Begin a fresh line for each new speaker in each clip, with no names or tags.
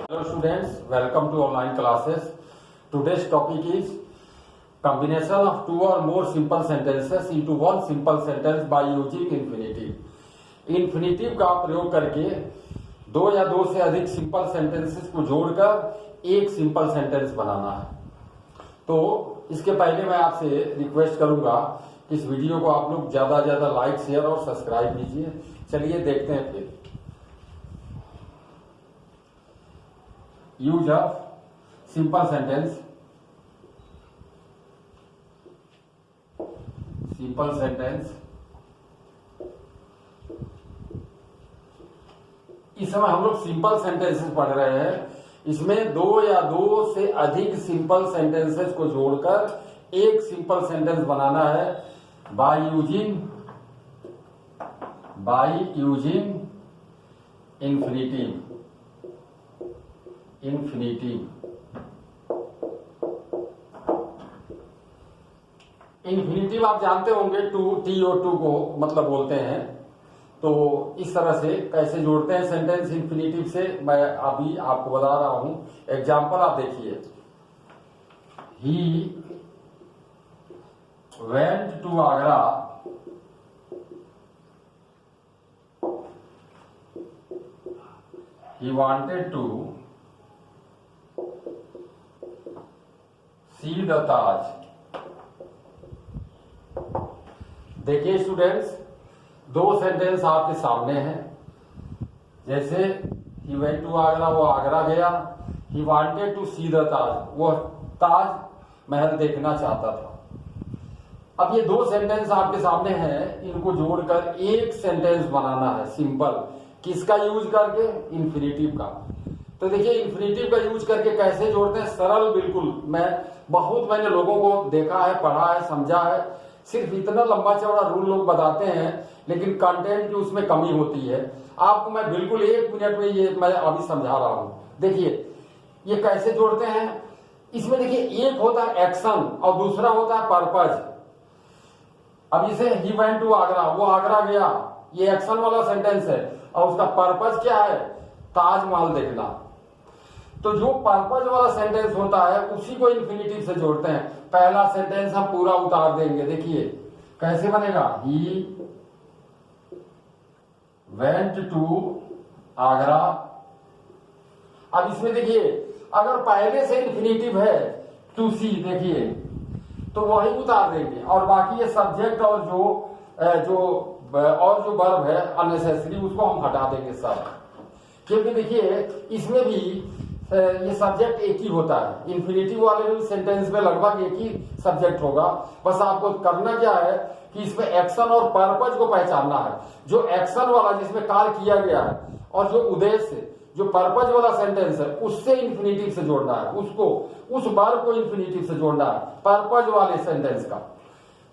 Hello students, welcome to online classes. Today's topic is combination of two or more simple sentences into one simple sentence by using infinitive. Infinitive का प्रयोग करके दो या दो से अधिक सिंपल सेंटेंसेस को जोड़कर एक सिंपल सेंटेंस बनाना है। तो इसके पहले मैं आपसे रिक्वेस्ट करूंगा कि इस वीडियो को आप लोग ज्यादा ज्यादा लाइक, शेयर और सब्सक्राइब कीजिए। चलिए देखते हैं फिर। Use of simple sentence. Simple sentence इस समय हम लोग सिंपल सेंटेंसेस पढ़ रहे हैं। इसमें दो या दो से अधिक सिंपल सेंटेंसेस को जोड़कर एक सिंपल सेंटेंस बनाना है बाय यूजिंग इंफिनिटिव। इंफिनिटिव आप जानते होंगे, TO2 को मतलब बोलते हैं। तो इस तरह से कैसे जोड़ते हैं सेंटेंस इंफिनिटिव से, मैं अभी आपको बता रहा हूं। एग्जाम्पल आप देखिए। He went to Agra he wanted to see the Taj। देखिए स्टूडेंट्स, दो सेंटेंस आपके सामने हैं। जैसे ही वेंट टू आगरा, वो आगरा गया। He wanted to see the Taj, वो ताज महल देखना चाहता था। अब ये दो सेंटेंस आपके सामने हैं, इनको जोड़कर एक सेंटेंस बनाना है सिंपल। किसका यूज करके? इंफिनिटिव का। तो देखिए इंफिनिटिव का यूज करके कैसे जोड़ते हैं, सरल बिल्कुल। मैंने लोगों को देखा है, पढ़ा है, समझा है। सिर्फ इतना लंबा चौड़ा रूल लोग बताते हैं, लेकिन कंटेंट की उसमें कमी होती है। आपको मैं बिल्कुल 1 मिनट में ये मैं अभी समझा रहा हूं। देखिए ये कैसे जोड़ते हैं। इसमें देखिए एक होता है एक्शन और दूसरा होता है पर्पज। अब इसे ही वेंट टू आगरा, वो आगरा गया, ये एक्शन वाला सेंटेंस है। और उसका पर्पज क्या है? ताजमहल देखना। तो जो पर्पज वाला सेंटेंस होता है उसी को इंफिनिटिव से जोड़ते हैं। पहला सेंटेंस हम पूरा उतार देंगे। देखिए कैसे बनेगा। He went to Agra. अब इसमें देखिए अगर पहले से इंफिनिटिव है टू सी, देखिए तो वही उतार देंगे और बाकी ये सब्जेक्ट और जो वर्ब है अननेसेसरी, उसको हम हटा देंगे सब। क्योंकि देखिए इसमें भी ये सब्जेक्ट एक ही होता है। इंफिनिटिव वाले भी सेंटेंस में लगभग एक ही सब्जेक्ट होगा। बस आपको करना क्या है कि इसमें एक्शन और पर्पज को पहचानना है। जो एक्शन वाला जिसमें कार्य किया गया है और जो उद्देश्य, जो पर्पज वाला सेंटेंस है, उससे इंफिनिटिव से जोड़ना है। उसको, उस वर्ब को इंफिनिटिव से जोड़ना है पर्पज वाले सेंटेंस का।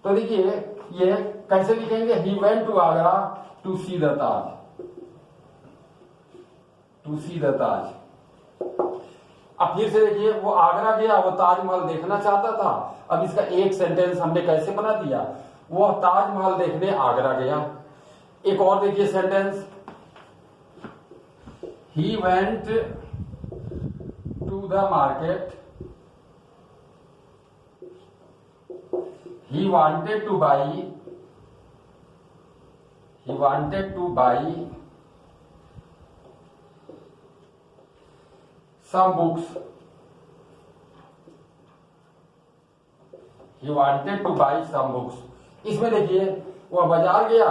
तो देखिए ये कैसे लिखेंगे। He went to Agra to see the Taj. To see the Taj. अब फिर से देखिए वो आगरा गया, वो ताजमहल देखना चाहता था। अब इसका एक सेंटेंस हमने कैसे बना दिया। वो ताजमहल देखने आगरा गया। एक और देखिए sentence. He went to the market, he wanted to buy some books। इसमें देखिए वो बाजार गया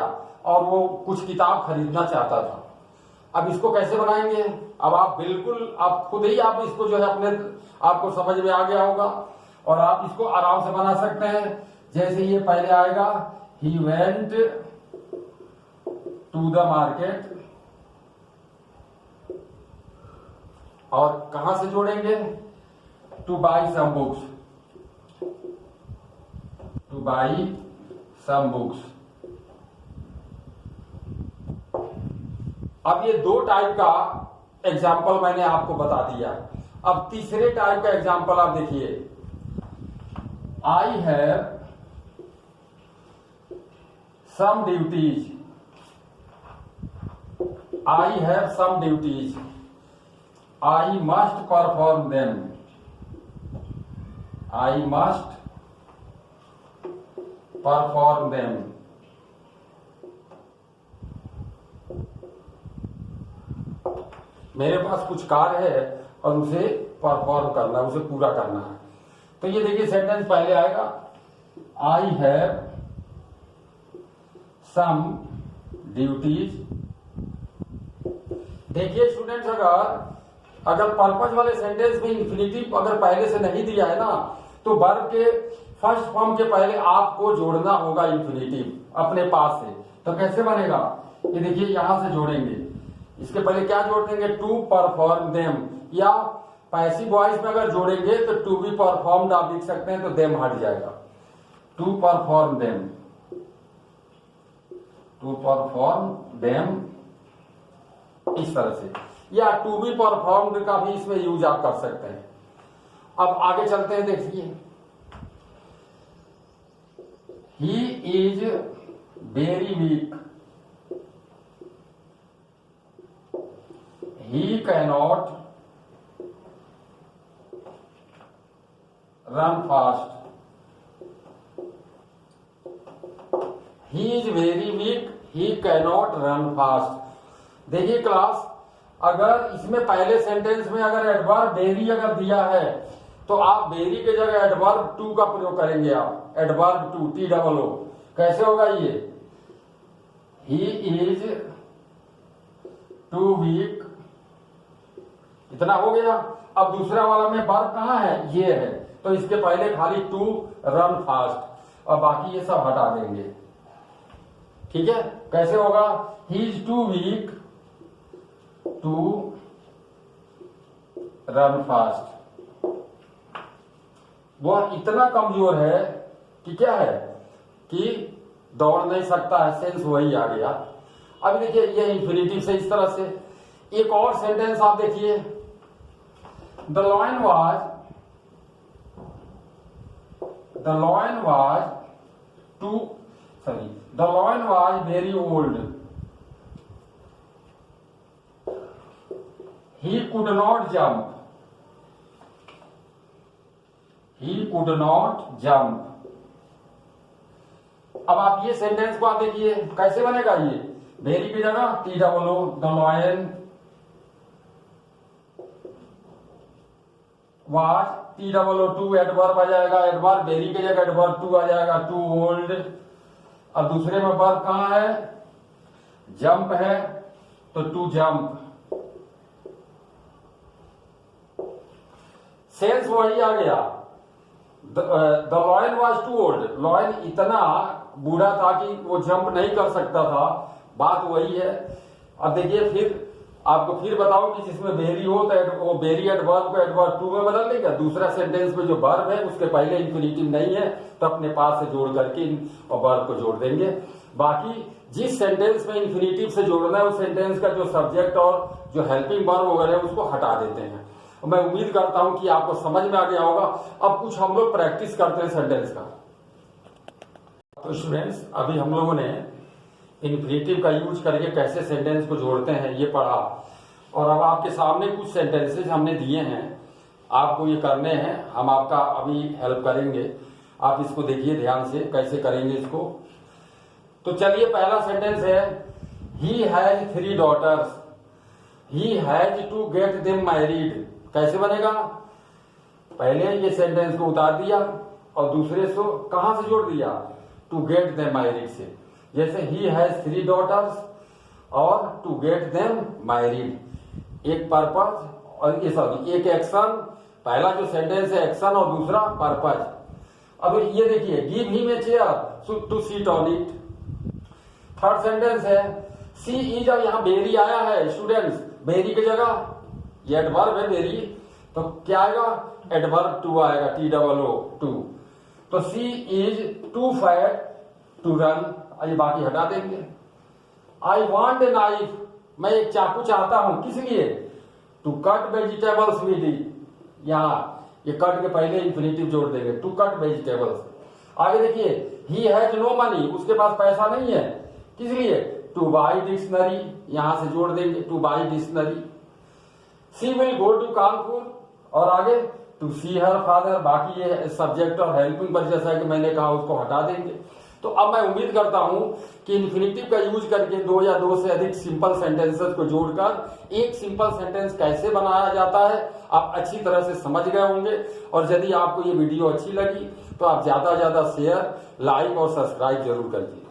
और वो कुछ किताब खरीदना चाहता था। अब इसको कैसे बनाएंगे। अब आप बिल्कुल, आप खुद ही आप इसको जो है अपने आपको समझ में आ गया होगा और आप इसको आराम से बना सकते हैं। जैसे ये पहले आएगा, he went to the market, और कहां से जोड़ेंगे? To buy some books. अब ये दो टाइप का एग्जाम्पल मैंने आपको बता दिया। अब तीसरे टाइप का एग्जाम्पल आप देखिए। I have some duties. I have some duties. I must perform them, I must perform them. मेरे पास कुछ कार्य है और उसे परफॉर्म करना है, उसे पूरा करना है। तो ये देखिए सेंटेंस पहले आएगा, आई हैव सम ड्यूटीज। देखिए स्टूडेंट्स, अगर पर्पज वाले सेंटेंस में इंफिनिटिव अगर पहले से नहीं दिया है ना, तो वर्ब के फर्स्ट फॉर्म के पहले आपको जोड़ना होगा इंफिनिटिव अपने पास से। तो कैसे बनेगा, ये देखिए यहां से जोड़ेंगे, इसके पहले क्या जोड़ देंगे, टू परफॉर्म देम, या पैसिव वॉइस में अगर जोड़ेंगे तो टू बी परफॉर्म्ड आप लिख सकते हैं, तो देम हट जाएगा। To perform them, to perform them, इस तरह से, या टू बी परफॉर्म्ड का भी इसमें यूज आप कर सकते हैं। अब आगे चलते हैं, देखिए, he is very weak, he cannot run fast, he is very weak, he cannot run fast. देखिए क्लास, अगर इसमें पहले सेंटेंस में अगर एडवर्ब वेरी अगर दिया है, तो आप वेरी के जगह एडवर्ब टू का प्रयोग करेंगे। आप एडवर्ब टू, TOO, कैसे होगा ये, ही इज टू वीक, इतना हो गया। अब दूसरा वाला में वर्ब कहां है, ये है, तो इसके पहले खाली टू रन फास्ट, और बाकी ये सब हटा देंगे। ठीक है, कैसे होगा, he is too weak to run fast. वह इतना कमजोर है कि क्या है, कि दौड़ नहीं सकता है, सेंस वही आ गया। अब देखिए ये इंफिनिटिव से इस तरह से। एक और सेंटेंस आप देखिए, the lion was very old, he could not jump, he could not jump। अब आप ये सेंटेंस को आप देखिए कैसे बनेगा, ये वेरी की जगह TOO, the lion was, TOO too adverb आ जाएगा, एडवर्ब वेरी की जगह एडवर्ब टू आ जाएगा, टू ओल्ड। अब दूसरे में वर्ब कहां है, जंप है, तो टू जंप, सेंस वही आ गया। The lion was too old, lion इतना बूढ़ा था कि वो जंप नहीं कर सकता था, बात वही है। अब देखिए फिर आपको फिर बताऊं कि जिसमें वेरी हो तो वो वेरी एडवर्ब को एडवर्ब टू में बदल देगा। दूसरा सेंटेंस में जो वर्ब है उसके पहले इंफिनिटिव नहीं है, तो अपने पास से जोड़ करके और वर्ब को जोड़ देंगे। बाकी जिस सेंटेंस में इंफिनिटिव से जोड़ना है उस सेंटेंस का जो सब्जेक्ट और जो हेल्पिंग वर्ब वगैरह है उसको हटा देते हैं। मैं उम्मीद करता हूं कि आपको समझ में आ गया होगा। अब कुछ हम लोग प्रैक्टिस करते हैं सेंटेंस का। तो स्टूडेंट्स, अभी हम लोगों ने इंफिनिटिव का यूज करके कैसे सेंटेंस को जोड़ते हैं ये पढ़ा, और अब आपके सामने कुछ सेंटेंसेस हमने दिए हैं, आपको ये करने हैं, हम आपका अभी हेल्प करेंगे। आप इसको देखिए ध्यान से कैसे करेंगे इसको। तो चलिए, पहला सेंटेंस है, he has 3 daughters, he has to get them married. कैसे बनेगा, पहले ये सेंटेंस को उतार दिया और दूसरे से कहां से जोड़ दिया, टू गेट देम मैरिड से। जैसे ही हैज 3 daughters और टू गेट देम मैरिड, एक पर्पज और ये सॉरी एक एक्शन। पहला जो सेंटेंस है एक्शन और दूसरा पर्पज। अब ये देखिए, give him a chair to sit on it. Third sentence है, सी इज, अब यहाँ वेरी आया है स्टूडेंट्स, वेरी की जगह ये एडवर्ब है वेरी, तो क्या आएगा, एडवर्ब टू आएगा, TOO टू। तो she is too fat to run, ये बाकी हटा देंगे। आई वॉन्ट ए नाइफ, मैं एक चाकू चाहता हूं, किस लिए, to cut vegetables with it. यहाँ ये कट के पहले इंफिनिटिव जोड़ देंगे, टू कट वेजिटेबल्स। आगे देखिए, ही हैज नो मनी, उसके पास पैसा नहीं है, किस लिए, टू बाई डिक्शनरी, यहां से जोड़ देंगे, to buy dictionary. She will go to Kanpur, और आगे टू सी हर फादर। बाकी ये सब्जेक्ट और हेल्पिंग पर जैसा कि मैंने कहा उसको हटा देंगे। तो अब मैं उम्मीद करता हूं कि इन्फिनिटिव का यूज करके दो या दो से अधिक सिंपल सेंटेंसेस को जोड़कर एक सिंपल सेंटेंस कैसे बनाया जाता है आप अच्छी तरह से समझ गए होंगे। और यदि आपको ये वीडियो अच्छी लगी तो आप ज्यादा से ज्यादा शेयर, लाइक और सब्सक्राइब जरूर करिए।